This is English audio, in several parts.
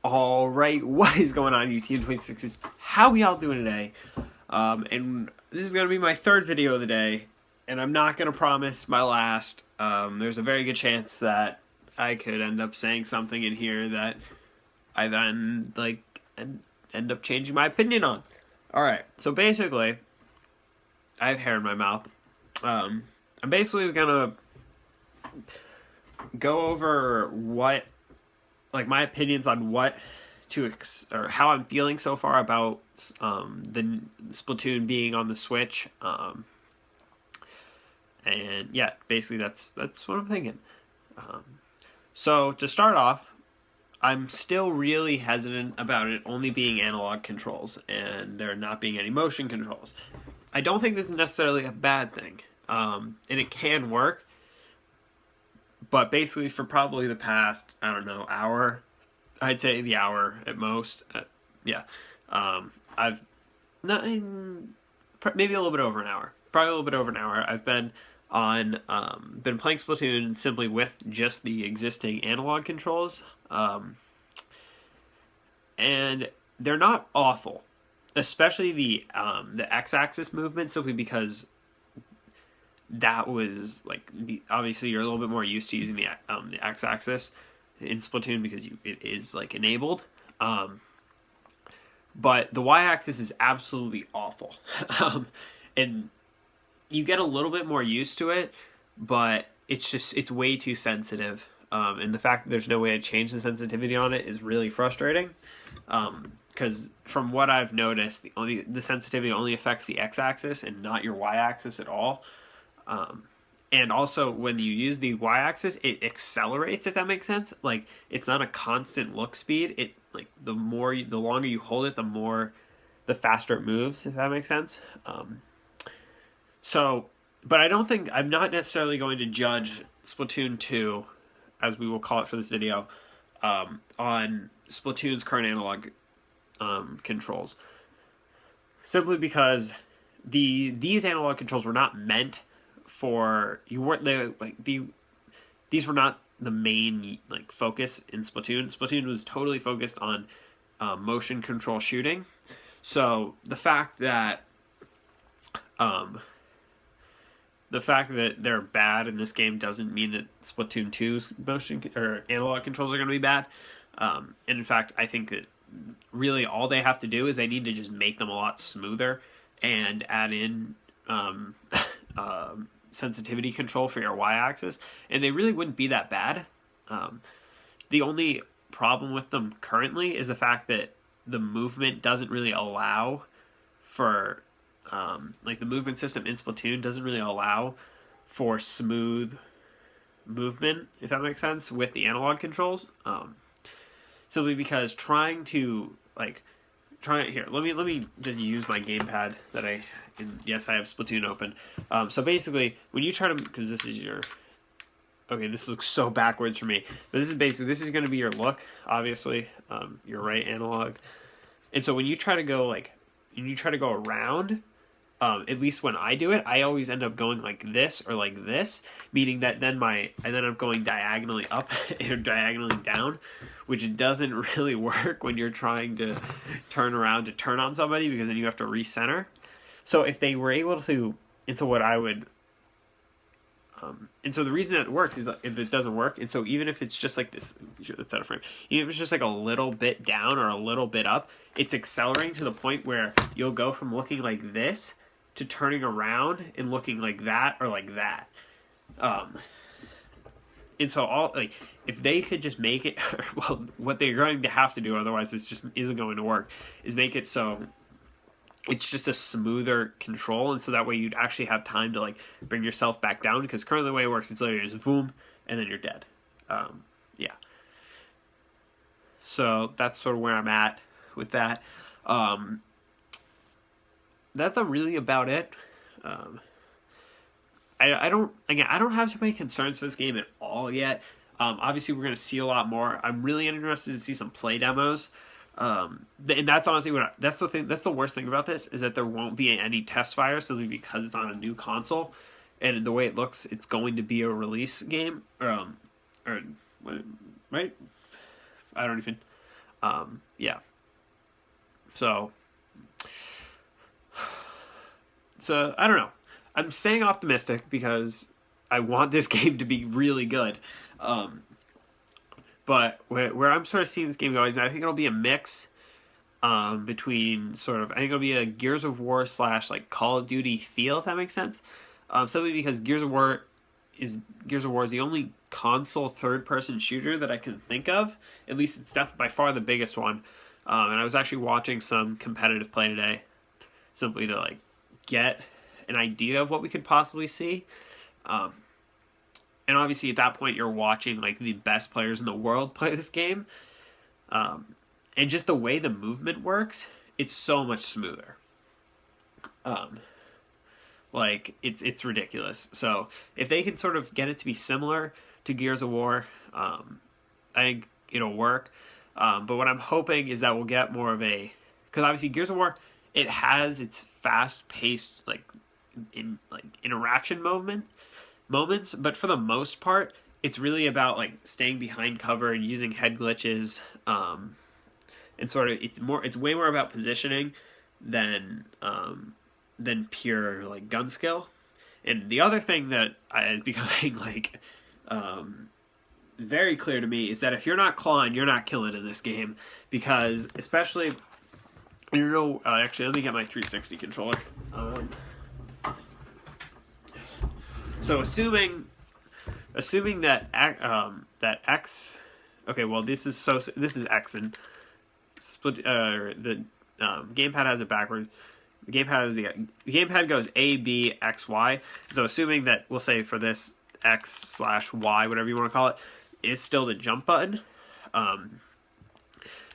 Alright, what is going on, UTM26s? How we all doing today? And this is going to be my third video of the day, and I'm not going to promise my last. There's a very good chance that I could end up saying something in here that I then, end up changing my opinion on. Alright, so basically, I have hair in my mouth. I'm basically going to go over my opinions on what or how I'm feeling so far about the Splatoon being on the Switch, and yeah, basically that's what I'm thinking. So to start off, I'm still really hesitant about it only being analog controls and there not being any motion controls. I don't think this is necessarily a bad thing, and it can work. But basically, for probably the past, I don't know, hour, I'd say the hour at most. I've not maybe a little bit over an hour, probably a little bit over an hour. I've been on been playing Splatoon simply with just the existing analog controls, and they're not awful, especially the X-axis movement, simply because that was obviously you're a little bit more used to using the X-axis in Splatoon because it is enabled, but the Y-axis is absolutely awful, and you get a little bit more used to it, but it's way too sensitive, and the fact that there's no way to change the sensitivity on it is really frustrating, because from what I've noticed, the sensitivity only affects the X-axis and not your Y-axis at all. And also when you use the Y-axis, it accelerates, if that makes sense. It's not a constant look speed. It the longer you hold it, the faster it moves, if that makes sense. But I'm not necessarily going to judge Splatoon 2, as we will call it for this video, on Splatoon's current analog controls, simply because these analog controls were not meant for these were not the main focus in Splatoon. Splatoon was totally focused on motion control shooting. So the fact that they're bad in this game doesn't mean that Splatoon 2's motion or analog controls are going to be bad. And in fact, I think that really all they have to do is they need to just make them a lot smoother and add in sensitivity control for your Y-axis, and they really wouldn't be that bad. The only problem with them currently is the fact that the movement doesn't really allow for the movement system in Splatoon doesn't really allow for smooth movement, if that makes sense, with the analog controls. Simply because here, let me just use my gamepad yes, I have Splatoon open. So basically, when you try to, because this looks so backwards for me, but this is going to be your look, obviously, your right analog. And so when you try to go around, at least when I do it, I always end up going like this or like this, meaning that then I'm going diagonally up or diagonally down, which doesn't really work when you're trying to turn around to turn on somebody, because then you have to recenter. So if they were able to, and so the reason that it works is if it doesn't work, and so even if it's just like this, it's out of frame, even if it's just a little bit down or a little bit up, it's accelerating to the point where you'll go from looking like this to turning around and looking like that or like that. And so if they could just make it, well, what they're going to have to do, otherwise this just isn't going to work, is make it so it's just a smoother control, and so that way you'd actually have time to bring yourself back down, because currently the way it works is literally just boom and then you're dead. Yeah. So that's sort of where I'm at with that. That's really about it. I don't have too many concerns for this game at all yet. Obviously we're going to see a lot more. I'm really interested to see some play demos. And that's honestly that's the worst thing about this, is that there won't be any test fires, simply because it's on a new console, and the way it looks, it's going to be a release game, right? I don't even Yeah. So I don't know. I'm staying optimistic because I want this game to be really good. But where I'm sort of seeing this game going is I think it'll be a mix between sort of, I think it'll be a Gears of War / like Call of Duty feel, if that makes sense. Simply because Gears of War is the only console third-person shooter that I can think of. At least it's definitely by far the biggest one. And I was actually watching some competitive play today, simply to like get an idea of what we could possibly see. And obviously at that point you're watching like the best players in the world play this game. And just the way the movement works, it's so much smoother. Like it's ridiculous. So if they can sort of get it to be similar to Gears of War, I think it'll work. But what I'm hoping is that we'll get more of a, because obviously Gears of War, it has its fast-paced like interaction moments, but for the most part, it's really about like staying behind cover and using head glitches, and sort of it's way more about positioning than pure like gun skill. And the other thing that is becoming like very clear to me is that if you're not clawing, you're not killing in this game, because especially, actually let me get my 360 controller. So assuming that that X, okay, well this is X, and split the gamepad has it backwards. The gamepad goes A, B, X, Y. So assuming that, we'll say for this X/Y, whatever you want to call it, is still the jump button.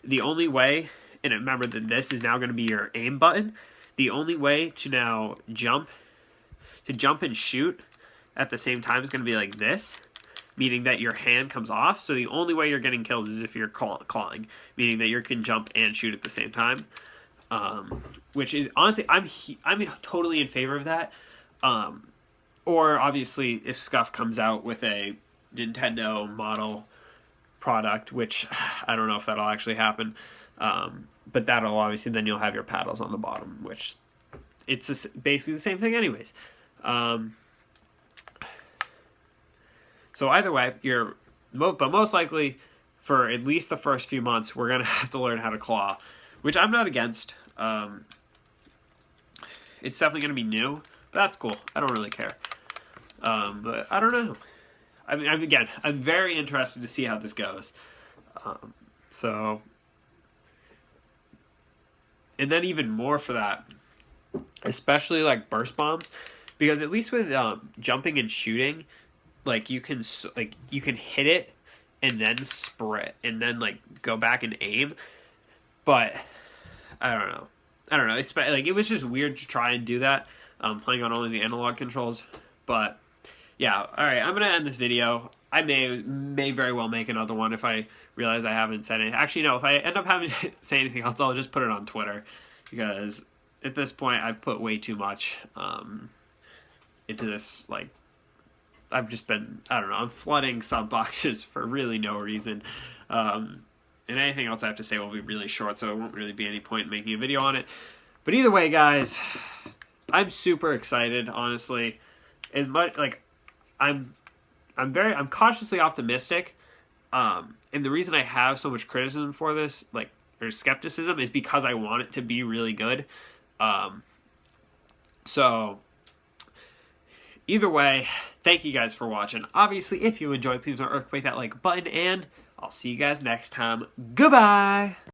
The only way, and remember that this is now going to be your aim button. The only way to now jump and shoot at the same time is going to be like this, meaning that your hand comes off. So the only way you're getting kills is if you're clawing, meaning that you can jump and shoot at the same time. Which is honestly, I'm totally in favor of that. Or obviously, if Scuff comes out with a Nintendo model product, which I don't know if that'll actually happen, but that'll obviously, then you'll have your paddles on the bottom, which it's basically the same thing anyways. So either way, but most likely for at least the first few months, we're gonna have to learn how to claw, which I'm not against. It's definitely gonna be new, but that's cool. I don't really care. But I don't know. I mean, again, I'm very interested to see how this goes. So, and then even more for that, especially like burst bombs, because at least with jumping and shooting, like you can hit it and then sprint and then like go back and aim. But I don't know. It's like, it was just weird to try and do that playing on only the analog controls. But yeah, all right, I'm gonna end this video. I may very well make another one if I realize I haven't said anything. Actually, no, if I end up having to say anything else, I'll just put it on Twitter, because at this point I've put way too much into this. Like, I've just been, I don't know, I'm flooding sub boxes for really no reason. And anything else I have to say will be really short, so it won't really be any point in making a video on it. But either way, guys, I'm super excited, honestly. As much like I'm cautiously optimistic. And the reason I have so much criticism for this, like, or skepticism, is because I want it to be really good. So either way, thank you guys for watching. Obviously, if you enjoyed, please don't earthquake that like button, and I'll see you guys next time. Goodbye!